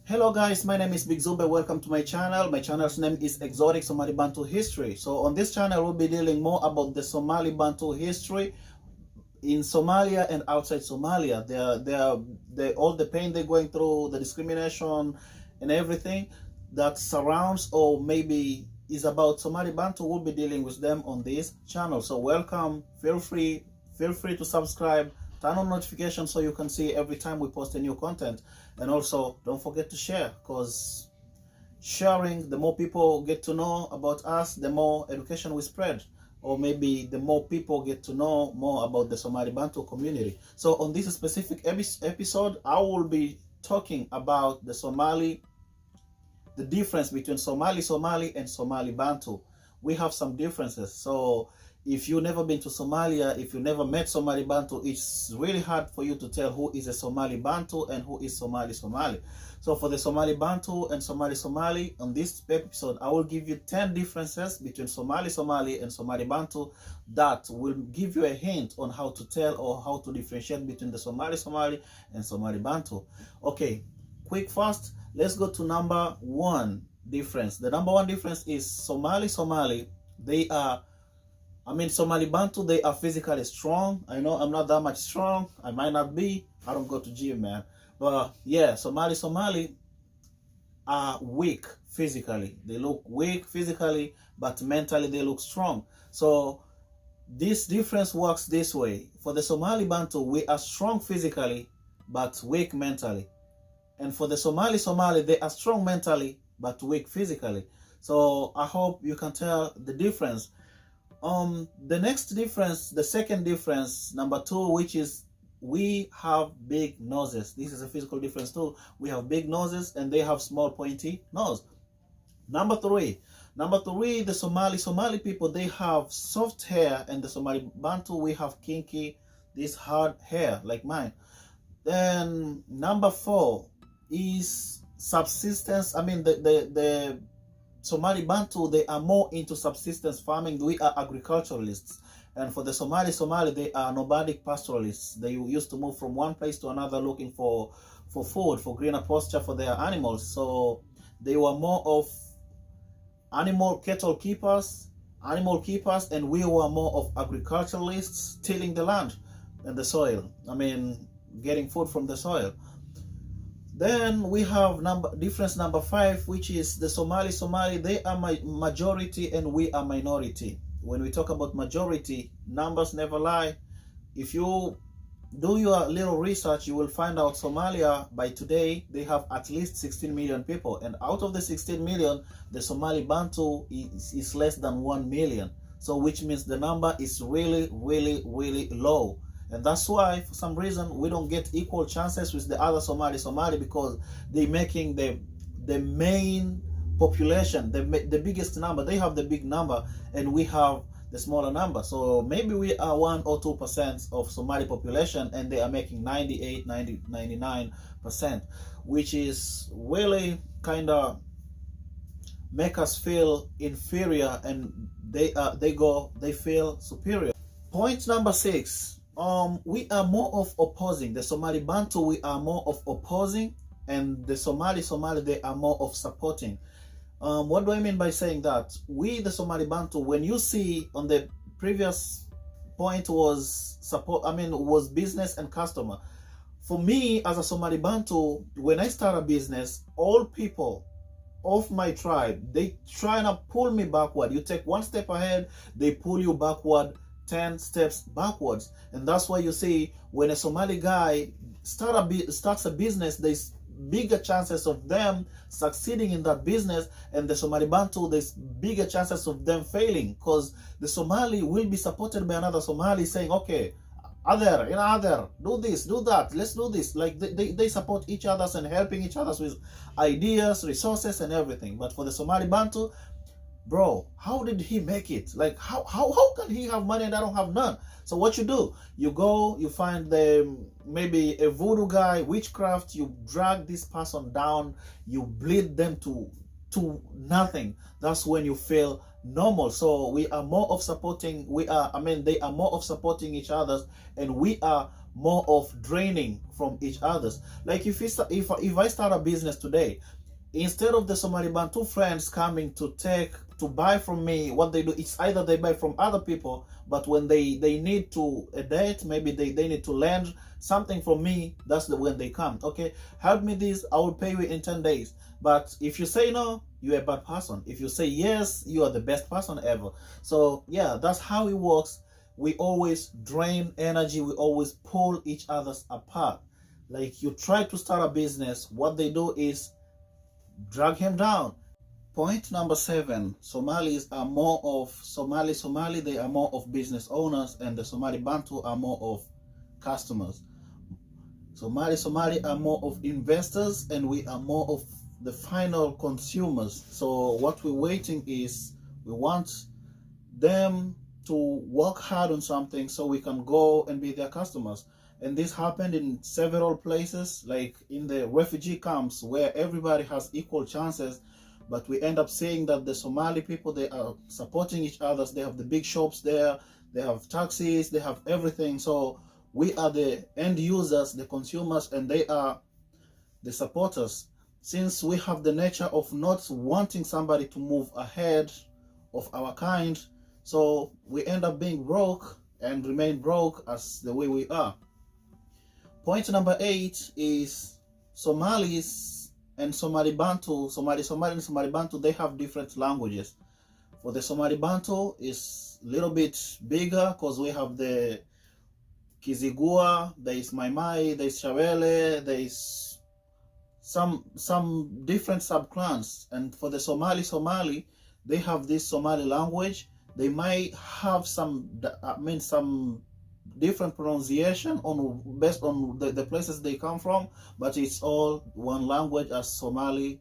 Hello guys, my name is Big Zube. Welcome to my channel. My channel's name is Exotic Somali Bantu History. So on this channel, we'll be dealing more about the Somali Bantu history in Somalia and outside Somalia. All the pain they're going through, the discrimination and everything that surrounds or maybe is about Somali Bantu. We'll be dealing with them on this channel. So welcome. Feel free to subscribe. Turn on notifications so you can see every time we post a new content. And also, don't forget to share, because sharing, the more people get to know about us, the more education we spread. Or maybe the more people get to know more about the Somali Bantu community. So on this specific episode, I will be talking about the difference between Somali and Somali Bantu. We have some differences. So if you've never been to Somalia, if you never met Somali Bantu, it's really hard for you to tell who is a Somali Bantu and who is Somali. So for the Somali Bantu and Somali, on this episode, I will give you 10 differences between Somali and Somali Bantu that will give you a hint on how to tell or how to differentiate between the Somali and Somali Bantu. Okay, quick fast, let's go to number one difference. The number one difference is Somali, Somali Bantu, they are physically strong. I know I'm not that much strong. I might not be. I don't go to gym, man. But yeah, Somali are weak physically. They look weak physically, but mentally they look strong. So this difference works this way. For the Somali Bantu, we are strong physically, but weak mentally. And for the Somali, they are strong mentally, but weak physically. So I hope you can tell the difference. The next difference, the second difference, number two, which is we have big noses. This is a physical difference too. We have big noses and they have small pointy nose. Number three, the Somali people, they have soft hair, and the Somali Bantu, we have kinky, this hard hair like mine. Then number four is subsistence. The Somali Bantu, they are more into subsistence farming. We are agriculturalists. And for the Somali, they are nomadic pastoralists. They used to move from one place to another looking for food, for greener pasture for their animals. So they were more of cattle keepers, and we were more of agriculturalists, tilling the land and the soil. Getting food from the soil. Then we have difference number five, which is the Somali, they are majority and we are minority. When we talk about majority, numbers never lie. If you do your little research, you will find out Somalia, by today, they have at least 16 million people. And out of the 16 million, the Somali Bantu is less than 1 million. So which means the number is really, really, really low. And that's why, for some reason, we don't get equal chances with the other Somali, because they're making the main population, the biggest number. They have the big number and we have the smaller number. So maybe we are 1 or 2% of Somali population and they are making 98, 90, 99%, which is really kind of make us feel inferior, and they feel superior. Point number six. We are more of opposing. The Somali Bantu, we are more of opposing, and the Somali, they are more of supporting. What do I mean by saying that? We, the Somali Bantu, when you see on the previous point was was business and customer. For me, as a Somali Bantu, when I start a business, all people of my tribe, they try to pull me backward. You take one step ahead, they pull you backward 10 steps backwards. And that's why you see when a Somali guy starts a business, there's bigger chances of them succeeding in that business, and the Somali Bantu, there's bigger chances of them failing, because the Somali will be supported by another Somali saying, okay, other, do this, do that, let's do this. Like they support each other and helping each other with ideas, resources and everything. But for the Somali Bantu, bro, how did he make it? Like, how can he have money and I don't have none? So what you do, you go, you find maybe a voodoo guy, witchcraft, you drag this person down, you bleed them to nothing. That's when you feel normal. So we are more of supporting, they are more of supporting each other, and we are more of draining from each other's. Like if I start a business today, instead of the Somali Bantu friends coming to buy from me, what they do, it's either they buy from other people, but when they need to a date, maybe they need to lend something from me, that's when they come. Okay, help me this, I will pay you in 10 days. But if you say no, you're a bad person. If you say yes, you are the best person ever. So yeah, that's how it works. We always drain energy, we always pull each other's apart. Like you try to start a business, what they do is drag him down. Point number 7, Somalis are more of Somali, they are more of business owners, and the Somali Bantu are more of customers. Somali are more of investors, and we are more of the final consumers. So what we're waiting is, we want them to work hard on something so we can go and be their customers. And this happened in several places, like in the refugee camps where everybody has equal chances, but we end up seeing that the Somali people, they are supporting each other. They have the big shops there, they have taxis, they have everything. So we are the end users, the consumers, and they are the supporters. Since we have the nature of not wanting somebody to move ahead of our kind, so we end up being broke and remain broke as the way we are. Point number 8 is Somalis and Somali Bantu, Somali and Somali Bantu, they have different languages. For the Somali Bantu, is a little bit bigger because we have the Kizigua, there is Maimai, there is Shawele, there is some different subclans. And for the Somali, they have this Somali language. They might have some different pronunciation based on the places they come from, but it's all one language as Somali,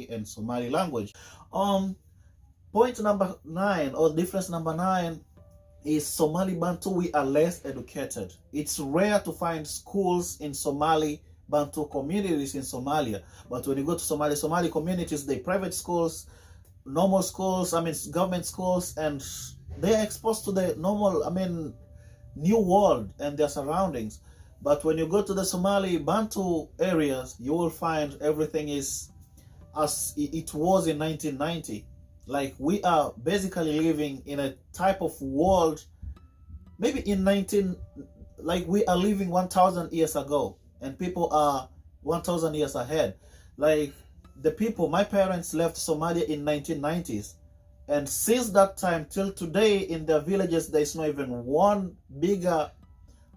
and Somali language. Point number 9, or difference number 9, is Somali Bantu, we are less educated. It's rare to find schools in Somali Bantu communities in Somalia, but when you go to Somali communities, they private schools, normal schools, government schools, and they're exposed to the normal, new world and their surroundings. But when you go to the Somali Bantu areas, you will find everything is as it was in 1990. Like we are basically living in a type of world, maybe like we are living 1,000 years ago, and people are 1,000 years ahead. Like the people, my parents left Somalia in 1990s. And since that time till today, in their villages, there is not even one bigger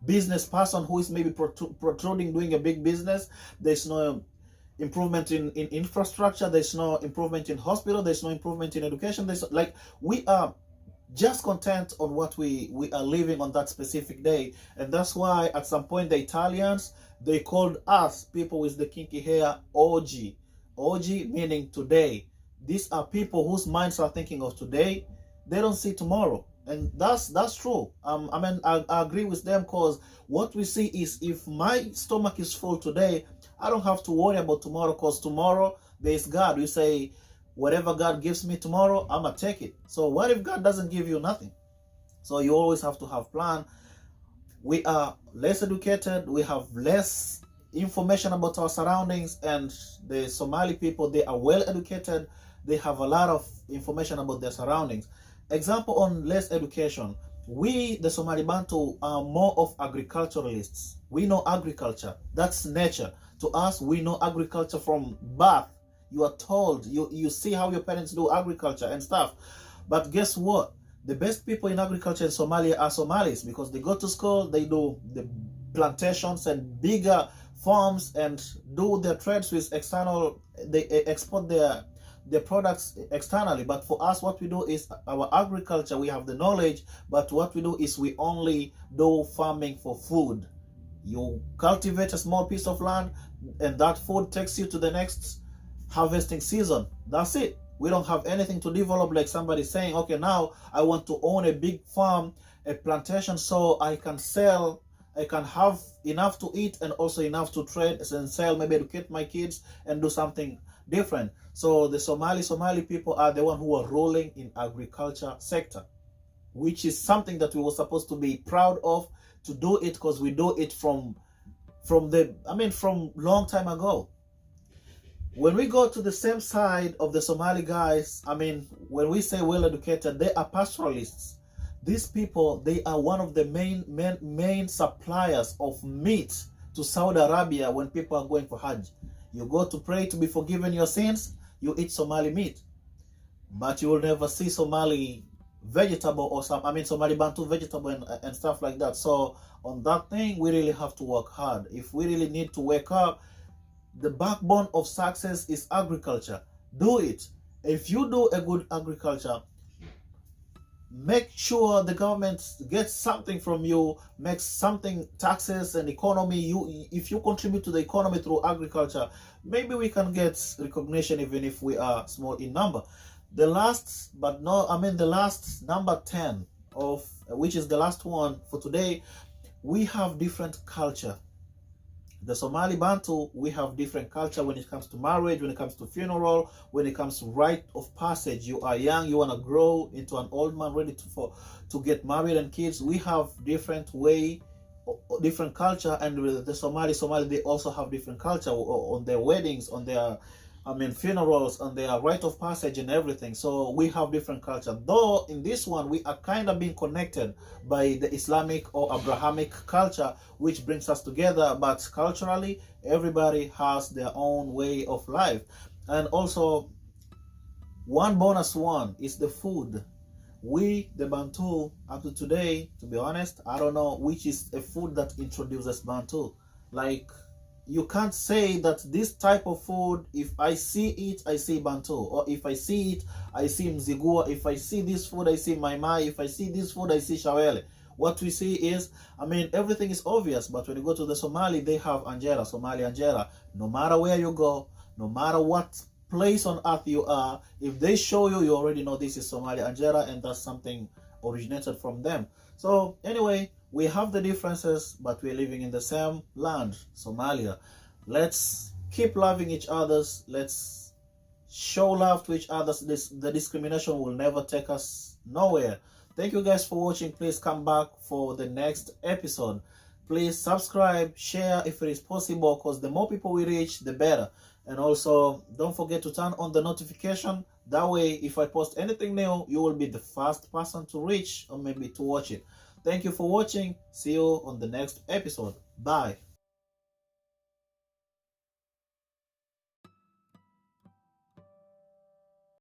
business person who is maybe protruding doing a big business. There's no improvement in infrastructure. There's no improvement in hospital. There's no improvement in education. We are just content on what we are living on that specific day. And that's why at some point the Italians, they called us, people with the kinky hair, OG. OG meaning today. These are people whose minds are thinking of today. They don't see tomorrow. And that's true. I agree with them, because what we see is, if my stomach is full today, I don't have to worry about tomorrow, because tomorrow there's God. We say, whatever God gives me tomorrow, I'm going to take it. So what if God doesn't give you nothing? So you always have to have plan. We are less educated. We have less information about our surroundings, and the Somali people, they are well educated. They have a lot of information about their surroundings. Example on less education. We, the Somali Bantu, are more of agriculturalists. We know agriculture. That's nature. To us, we know agriculture from birth. You are told, you see how your parents do agriculture and stuff. But guess what? The best people in agriculture in Somalia are Somalis, because they go to school, they do the plantations and bigger farms and do their trades with external, they export their products externally. But for us, what we do is our agriculture, we have the knowledge, but what we do is we only do farming for food. You cultivate a small piece of land, and that food takes you to the next harvesting season. That's it. We don't have anything to develop, like somebody saying, okay, now I want to own a big farm, a plantation, so I can sell, I can have enough to eat and also enough to trade and sell, maybe educate my kids and do something different. So the Somali people are the one who are ruling in agriculture sector, which is something that we were supposed to be proud of to do it because we do it from long time ago. When we go to the same side of the Somali guys, when we say well educated, they are pastoralists. These people, they are one of the main suppliers of meat to Saudi Arabia when people are going for Hajj. You go to pray to be forgiven your sins, you eat Somali meat. But you will never see Somali vegetable or Somali Bantu vegetable and stuff like that. So on that thing, we really have to work hard. If we really need to wake up, the backbone of success is agriculture. Do it. If you do a good agriculture, make sure the government gets something from you, makes something, taxes and economy. If you contribute to the economy through agriculture, maybe we can get recognition even if we are small in number. The last number 10 of which is the last one for today, we have different culture. The Somali Bantu, we have different culture when it comes to marriage, when it comes to funeral, when it comes to rite of passage. You are young, you want to grow into an old man ready to get married and kids. We have different way, different culture, and the Somali, they also have different culture on their weddings, on their funerals, on their rite of passage and everything. So we have different culture. Though in this one, we are kind of being connected by the Islamic or Abrahamic culture, which brings us together. But culturally, everybody has their own way of life. And also, one bonus one is the food. We, the Bantu, up to today, to be honest, I don't know which is a food that introduces Bantu. Like, you can't say that this type of food, if I see it, I see Bantu. Or if I see it, I see Mzigua. If I see this food, I see Maimai. If I see this food, I see Shawele. What we see is, everything is obvious. But when you go to the Somali, they have Anjera, Somali Anjera. No matter where you go, no matter what place on earth you are, if they show you, you already know this is Somali Anjera, and that's something originated from them. So anyway, we have the differences, but we're living in the same land, Somalia. Let's keep loving each other. Let's show love to each other. The discrimination will never take us nowhere. Thank you guys for watching. Please come back for the next episode. Please subscribe, share if it is possible, because the more people we reach, the better. And also, don't forget to turn on the notification. That way, if I post anything new, you will be the first person to reach or maybe to watch it. Thank you for watching. See you on the next episode. Bye.